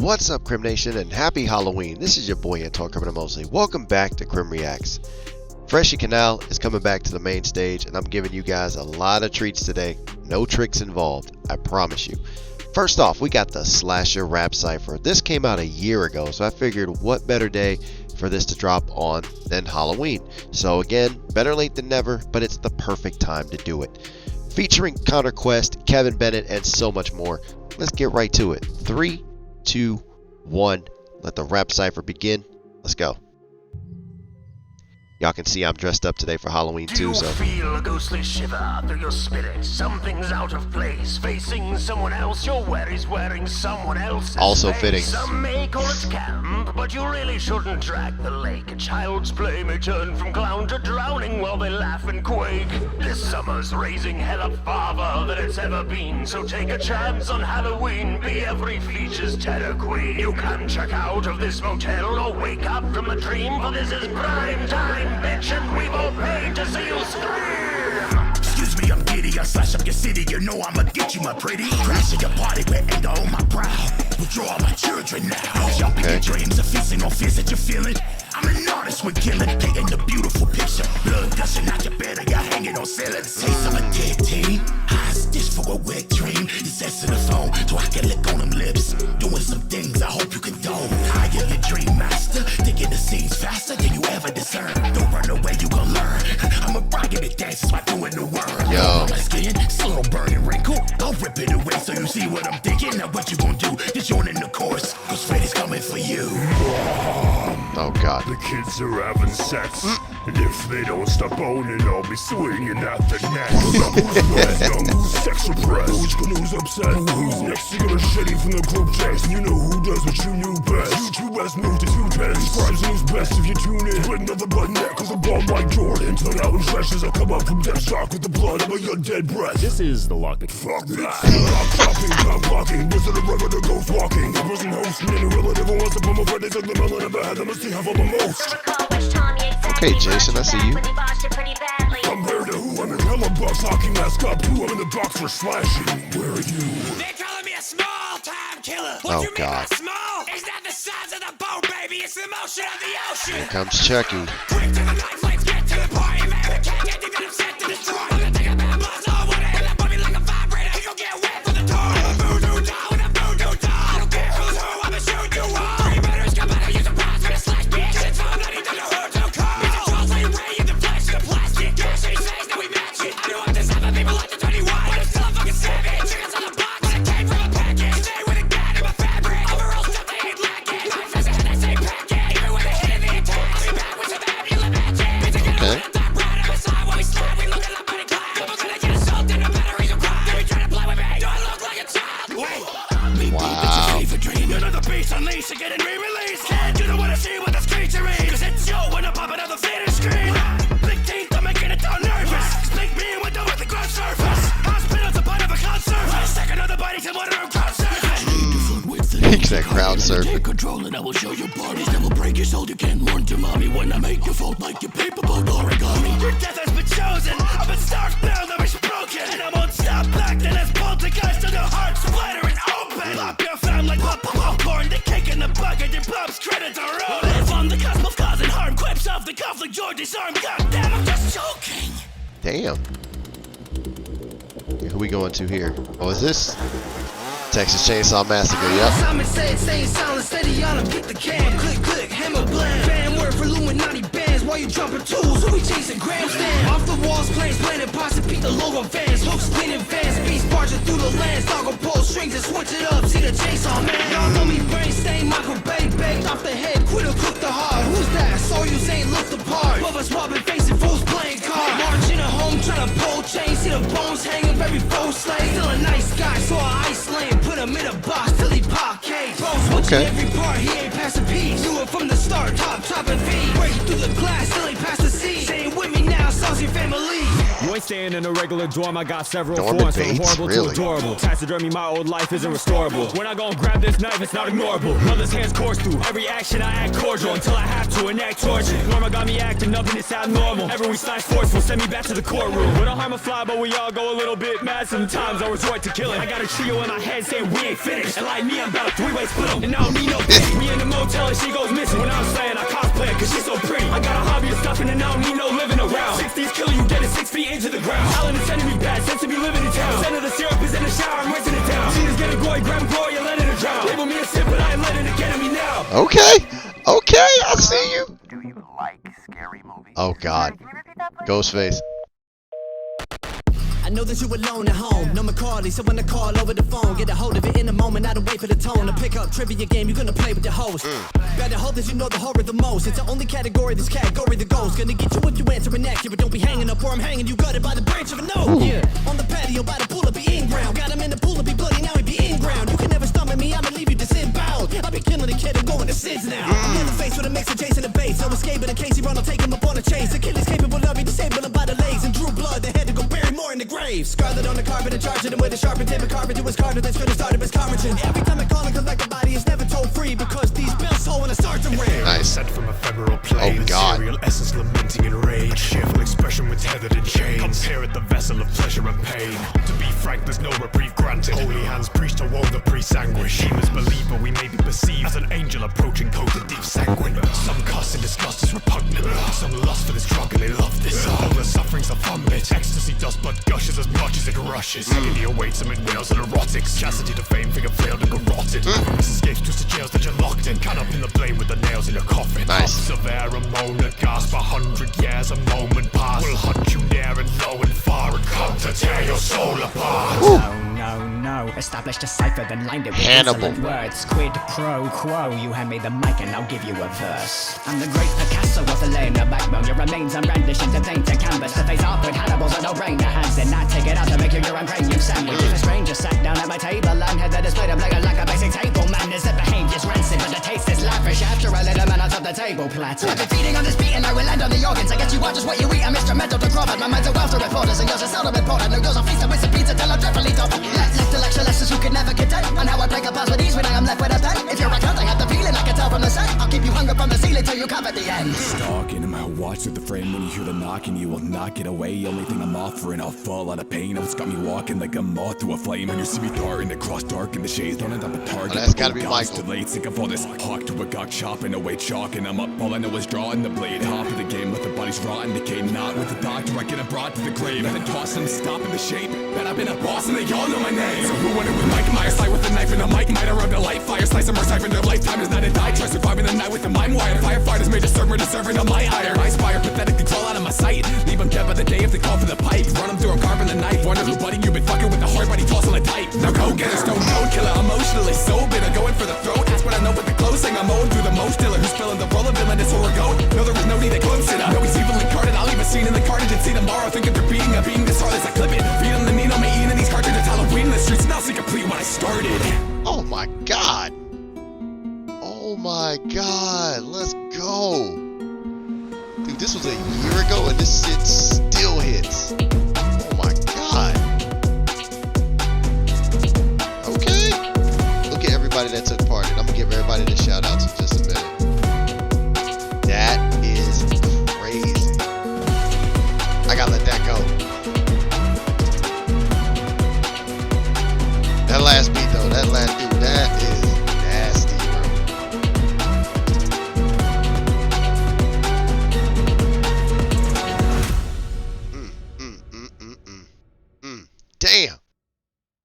What's up, KrimNation, and happy Halloween. This is your boy KriminalMosley. Welcome back to KrimReacts. Freshy Kanal is coming back to the main stage, and I'm giving you guys a lot of treats today. No tricks involved, I promise you. First off, we got the slasher rap Cypher. This came out a year ago, so I figured what better day for this to drop on than Halloween. So again, better late than never, but it's the perfect time to do it. Featuring Connor Quest, Kevin Bennett, and so much more. Let's get right to it. 3, 2, 1. Let the rap Cypher begin. Let's go. Y'all can see I'm dressed up today for Halloween too, so. Do you feel a ghostly shiver through your spirit? Something's out of place, facing someone else. You're wearing someone else's Also face. fitting. Some may call it camp, but you really shouldn't drag the lake. A child's play may turn from clown to drowning while they laugh and quake. This summer's raising hell of father than it's ever been. So take a chance on Halloween, be every feature's terror queen. You can check out of this motel or wake up from a dream, for this is prime time. Bitch, and we've all paid to see you scream. Excuse me, I'm giddy, I slash up your city. You know I'ma get you, my pretty. Crashing your party with anger on my brow. Withdraw my children now. Jumping your dreams, a feasting on fears that you're feeling. I'm an artist with killing, painting a beautiful picture. Blood gushing out your bed, I got hanging on ceilings. Taste of a dead team. Eyes dish for a wet dream. He says to the phone, so I can lick on them lips. Doing some things I hope you condone. I am your dream master, thinking the scenes faster than you ever discern. Don't run away, you gon' learn. I'm a rocket that dances by doing the work. Yo. My skin, slow burning wrinkle. I'll rip it away so you see what I'm thinking. Now what you gon' do? Just join in the chorus, cause Freddy's coming for you. Oh God. The kids are having sex, and if they don't stop owning, I'll be swinging at the neck. Who's sex repressed? Which one who's upset? Who's next? You got a shitty from the group text. You know who does what you knew best. You two best move to 2 pens. Describes who's best if you tune in. Bring another button neck, cause I'm bomb like Jordan. Turn out in fresh as I come up from death shock with the blood of a young dead breath. This is the lock. Fuck that. Top blocking, wizard of regular ghost walking. I wasn't hosting any relative who wants to put my Freddy's like the melon never had them. Let's see how for the most. Okay, Jason, I see you. Compared to who? I'm in hella bucks, hockey mask up too. I'm in the box for slashing. Where are you? They're calling me a small-time killer. What you mean by small? It's not the size of the boat, baby. It's the motion of the ocean. Here comes Chucky. Quick to the knife, let's get to the party, man. We can't get even upset to destroy. I'm gonna take a bad buzz on one hand. That body like a vibrator. You gon' get wet for the door. I'm a voodoo doll with a voodoo doll. I don't care who's who, I'ma shoot you all. Three betters come out, use a prize for the slash, bitch. It's all bloody to the hood to call. It's a trolls like Ray in the flesh, the plastic. Cash he says, now we match it. I know I'm the type of people like the 21, but I'm still a fucking savage. Chickens on the box, but I came from a package. Stay with a gat in my fabric. Overall stuff they ain't lacking. My face is that same packet. Even when they hit the attack, we back with some ambulance magic. Bitch, I get a little top right on my side when we slide. We look at the body clap. Couple gonna get assaulted, no batteries will cry. They be trying to play with me. Do I look like a child? Wait. Wow. Another beast unleashed and getting re-released. Can't you don't wanna see what this creature is? Cause it's you when I pop another faded screen. Big teeth, I'm making it all nervous. Speak me in window with the ground surface. Hospital's a part of a cloud surface. Second other bodies and water and crowd surface. He said crowd surfing. Take control and I will show you parties that will break your soul. You can't learn to mommy when I make you fold like your paperboard origami. Your death has been chosen. I've been stark bound, I'm broken. And I won't stop back. Then as poltergeist to the heart splattering open. Pop your fam like popcorn. The cake in the bucket, your pop's credits are rolling. Live on the cusp of causing harm. Quips off the cuff like George disarm. Goddamn, I'm just joking. Damn. Who we going to here? Oh, is this Texas Chainsaw Massacre? Yep. Simon said, stay silent, steady on him, get the can. Click, click, hammer blend. Fan word for Illuminati bands while you jumping tools. Who we chasing grandstand? Off the walls, planes, planted pots and beat the logo fans. Hooks, cleaning fans, beats barging through the lands. Dog on pull strings and switch it up. See the chainsaw man. Y'all know me, brain stain, micro baked off the head. Quitter cook the heart. Who's that? Saw you ain't looked apart. Above us robbing, facing fools playing cards. Marching a home, trying to pull chains. See the bones hanging, very full slave. Still a nice guy, so I ice lane. Put him in a box till he pop cage. Bones watching every part, he ain't past a piece. Knew it from the start, top chopping feet. Break through the glass, still ain't past the sea. Say it with me now, sauce your family. You ain't ain't staying in a regular dorm. I got several Dorm forms from debates? horrible Really? to adorable. Taxidermy, my old life isn't restorable. When I go and grab this knife, it's not ignorable. Mother's hands course through every action. I act cordial until I have to enact torture. Norma got me acting up and it's abnormal. Every slice force will send me back to the courtroom. Wouldn't harm a fly, but we all go a little bit mad sometimes. I resort to killing. I got a trio in my head saying we ain't finished. And like me, I'm about a three-way split 'em. And I don't need no bitch. We in the motel and she goes missing. When I'm saying I cosplay her cause she's so pretty. I got a hobby of stuffing and I don't need no living around. 60s killing you, getting 6 feet into the ground. Alan is sending me bad, sense to be living in town. Center of the syrup is in the shower, I'm rinsing it down. She just getting gory, grab glory and letting it drown. Label me a sip, but I ain't letting it get at me now. Okay, okay, I see you. Do you like scary movies? Oh God, Ghostface. I know that you alone at home. No McCarley, so when I call over the phone, get a hold of it in a moment. I don't wait for the tone to pick up trivia game. You're gonna play with the host. Better hope that you know the horror the most. It's the only category this category the ghost. Gonna get you if you answer inaccurate. Don't be hanging up or I'm hanging you gutted by the branch of a nose. Yeah, on the patio by the pool of be in ground. Got him in the pool of be bloody, now he be in ground. You can never stomach me, I'ma leave you disemboweled. I'll be killing the kid, I'm going to SIDS now. I'm in the face with a mix of Jason and Bates. No escaping in case he run, I'll take him up on a chase. The killer's capable of be disabled by the legs and drew blood. They had to go bury more in the grave. Scarlet on the carpet and charging him with a sharpened tip. A carpet to his Carter that's gonna start up his Carrington. Every time I call and collect a body, it's never told free because these bills hold when I start to ring. Nice. Sent from ephemeral plane. Oh, God. Serial essence lamenting in rage. Cheerful expression with tethered in chains. Compare it the vessel of pleasure and pain. To be frank, there's no reprieve granted. Holy hands preach to woe the pre-sanguish. Demons believe, but we may be perceived as an angel approaching coated deep sanguine. Some cuss and disgust is repugnant. Some lust for this drug and they love this. All the sufferings of vomit. Ecstasy dust but gushes as much as it rushes. Agony awaits them in whales and erotics. Chastity to fame, figure failed and go rotted. Escapes twisted jails that you're locked in. Cut up in the blame with the nails in your coffin. Nice. Puffs of air, a moan, a gasp, 100 years, a moment past. We'll hunt you near and low and far and come to tear your soul apart. No. Established a cipher, then lined it with Hannibal. insolent words. Quid pro quo, you hand me the mic and I'll give you a verse. I'm the great Picasso of the lane, the backbone. Your remains I'm brandishing to paint a canvas. To face off with Hannibal's a no-brainer. Hands in, I take it out to make you your own cranium sandwich. If a stranger sat down at my table and had the display to play like a basic table manners, the behavior's rancid, but the taste is lavish. After I let a man out of the table platter. I've been feeding on this beat and I will land on the organs. I guess you are just what you eat. I'm instrumental to Crawford. My mind's a wealth to reporters and yours are seldom important. No girls are feasting with some pizza till I'm dreadfully tough. Left to lecture lessons who could never contain. On how I break apart with ease when I am left with a pen. If you're a cunt, I have the feeling I can tell from the set. I'll keep you hungry from the ceiling till you cover the end. Stalking him, I watch at the frame. When you hear the knocking, you will not get away. Only thing I'm offering, I'll fall out of pain. It's got me walking like a moth through a flame. And you see me darting across dark in the shades, running up a target. Oh, that's gotta be God's Michael. delayed, sick of all this hawk to a gawk chopping away chalk. And I'm up, all I know is drawing the blade. Hop of the game, let the bodies rot and decay. Not with the doctor, I get him brought to the grave. And then toss him, stopping the shape. Bet I've been a boss and they all know my name. So who wanted with Mike Myers, slide with a knife and a mic. Might have rubbed a light fire, slice them or siphon. Their lifetime is not a die. Try surviving the night with a mime wire. Firefighters made a server to serving on my ire. I spire, pathetically crawl out of my sight. Leave them dead by the day if they call for the pipe. Run them through, I'm carving the knife. Wonder who, buddy, you been fucking with the hard body tossing the type. Now go get a stone cold killer, emotionally so bitter. Going for the throat, ask what I know with the closing. I'm mowing through the most dealer who's spilling the roll of villain. This horror goat. No, there was no need to glimpse it. I know he's evil incarnate. I'll leave a scene in the carnage and see tomorrow. Think if they're beating, I'm beating this hard as I clip it. Feed them the need on me, eating these cartridges. Halloween in the streets, now see complete what I started. Oh my God. Oh my God. Let's go. Dude, this was a year ago and this shit still hits. Oh my God. Okay. Look at everybody that took part in it. I'm gonna give everybody the shout outs in just a minute. That is crazy. I gotta let that go. That last beat though, that last dude, that is nasty, bro. Damn.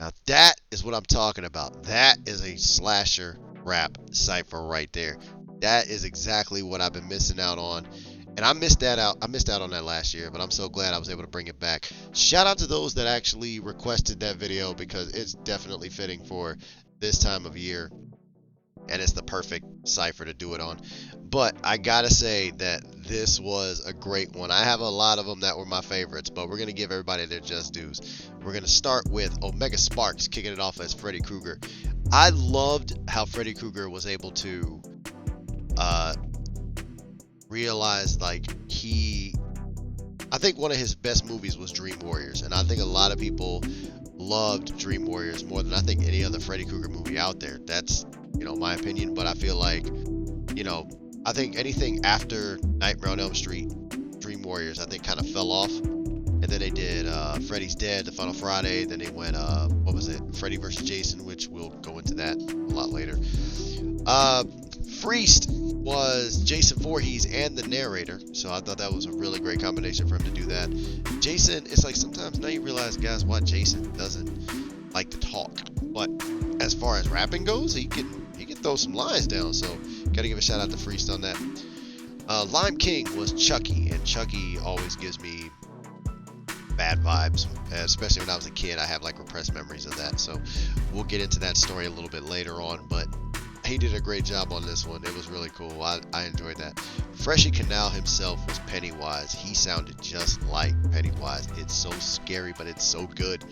Now that is what I'm talking about. That is a slasher rap cipher right there. That is exactly what I've been missing out on. And I missed that out. I missed out on that last year, but I'm so glad I was able to bring it back. Shout out to those that actually requested that video because it's definitely fitting for this time of year. And it's the perfect cipher to do it on. But I gotta say that this was a great one. I have a lot of them that were my favorites, but we're gonna give everybody their just dues. We're gonna start with Omega Sparks kicking it off as Freddy Krueger. I loved how Freddy Krueger was able to realize like he I think one of his best movies was Dream Warriors, and I think a lot of people loved Dream Warriors more than I think any other Freddy Krueger movie out there. That's, you know, my opinion, but I feel like, you know, I think anything after Nightmare on Elm Street, Dream Warriors, I think kind of fell off. And then they did Freddy's Dead, The Final Friday. Then they went, what was it? Freddy vs. Jason, which we'll go into that a lot later. Freest was Jason Voorhees and the narrator. So I thought that was a really great combination for him to do that. Jason, it's like sometimes now you realize, guys, why Jason doesn't like to talk. But as far as rapping goes, he can throw some lines down. So gotta give a shout out to Freest on that. Lime King was Chucky, and Chucky always gives me bad vibes, especially when I was a kid. I have like repressed memories of that, so we'll get into that story a little bit later on, but he did a great job on this one. It was really cool. I enjoyed that. Freshy Kanal himself was Pennywise. He sounded just like Pennywise. It's so scary, but it's so good,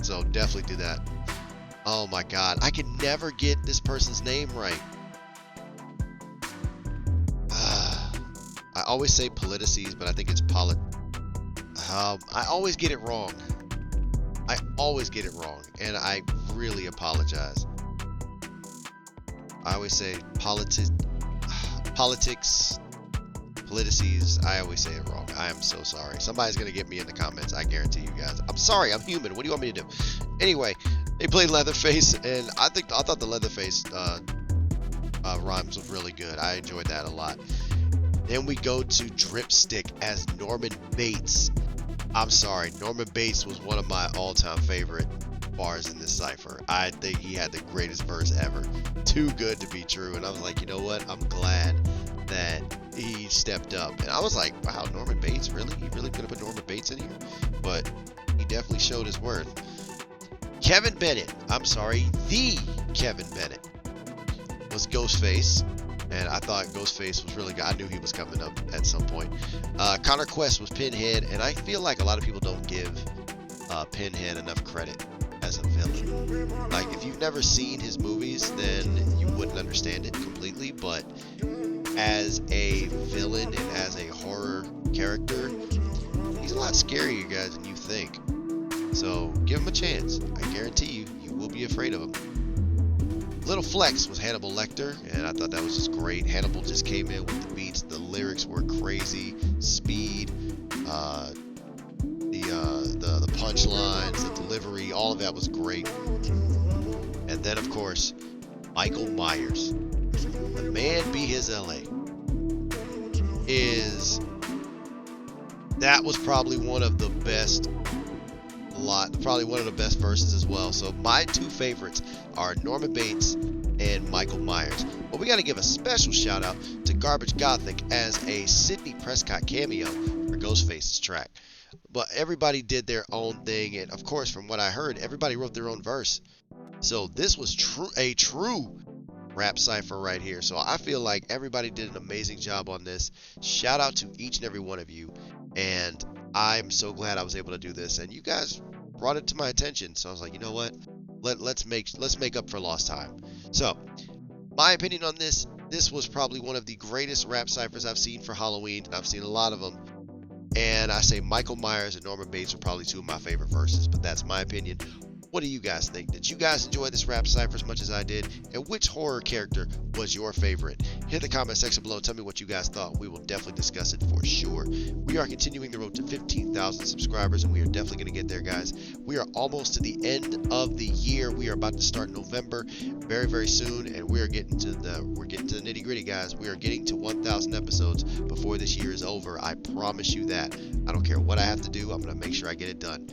so definitely do that. Oh my god, I can never get this person's name right. I always say Politices, but I think it's I always get it wrong. I always get it wrong, and I really apologize. I always say politics, Politices. I always say it wrong. I am so sorry. Somebody's gonna get me in the comments. I guarantee you guys. I'm sorry. I'm human. What do you want me to do? Anyway, they played Leatherface, and I thought the Leatherface rhymes was really good. I enjoyed that a lot. Then we go to Dripstick as Norman Bates. I'm sorry, Norman Bates was one of my all-time favorite bars in this cipher. I think he had the greatest verse ever. Too good to be true. And I was like, you know what? I'm glad that he stepped up. And I was like, wow, Norman Bates, really? You really gonna put Norman Bates in here? But he definitely showed his worth. Kevin Bennett, I'm sorry, the Kevin Bennett was Ghostface. And I thought Ghostface was really good. I knew he was coming up at some point. Connor Quest was Pinhead, and I feel like a lot of people don't give Pinhead enough credit as a villain. Like, if you've never seen his movies, then you wouldn't understand it completely. But as a villain and as a horror character, he's a lot scarier, guys, than you think. So give him a chance. I guarantee you, you will be afraid of him. Little Flex was Hannibal Lecter, and I thought that was just great. Hannibal just came in with the beats. The lyrics were crazy. Speed, the punchlines, the delivery, all of that was great. And then, of course, Michael Myers. The man be his LA. That was probably one of the best probably one of the best verses as well. So my two favorites are Norman Bates and Michael Myers. But we got to give a special shout out to Garbage Gothic as a Sidney Prescott cameo for Ghostface's track. But everybody did their own thing, and of course, from what I heard, everybody wrote their own verse. So this was a true rap cipher right here. So I feel like everybody did an amazing job on this. Shout out to each and every one of you, and I'm so glad I was able to do this, and you guys brought it to my attention. So I was like, you know what? Let's make up for lost time. So my opinion on this was probably one of the greatest rap ciphers I've seen for Halloween, and I've seen a lot of them. And I say Michael Myers and Norman Bates are probably two of my favorite verses, but that's my opinion. What do you guys think? Did you guys enjoy this rap cipher as much as I did? And which horror character was your favorite? Hit the comment section below. Tell me what you guys thought. We will definitely discuss it for sure. We are continuing the road to 15,000 subscribers, and we are definitely going to get there, guys. We are almost to the end of the year. We are about to start November very, very soon, and we're getting to the nitty gritty, guys. We are getting to 1,000 episodes before this year is over. I promise you that. I don't care what I have to do. I'm going to make sure I get it done.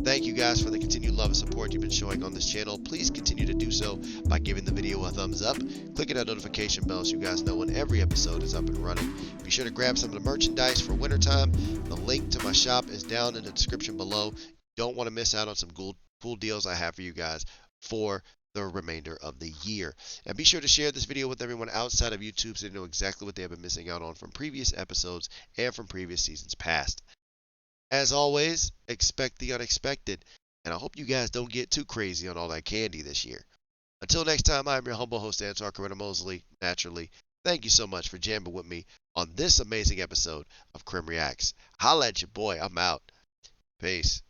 Thank you guys for the continued love and support you've been showing on this channel. Please continue to do so by giving the video a thumbs up, clicking that notification bell so you guys know when every episode is up and running. Be sure to grab some of the merchandise for wintertime. The link to my shop is down in the description below. Don't want to miss out on some cool deals I have for you guys for the remainder of the year. And be sure to share this video with everyone outside of YouTube so they know exactly what they have been missing out on from previous episodes and from previous seasons past. As always, expect the unexpected, and I hope you guys don't get too crazy on all that candy this year. Until next time, I'm your humble host, KriminalMosley, naturally. thank you so much for jamming with me on this amazing episode of Krim Reacts. Holla at your boy. I'm out. Peace.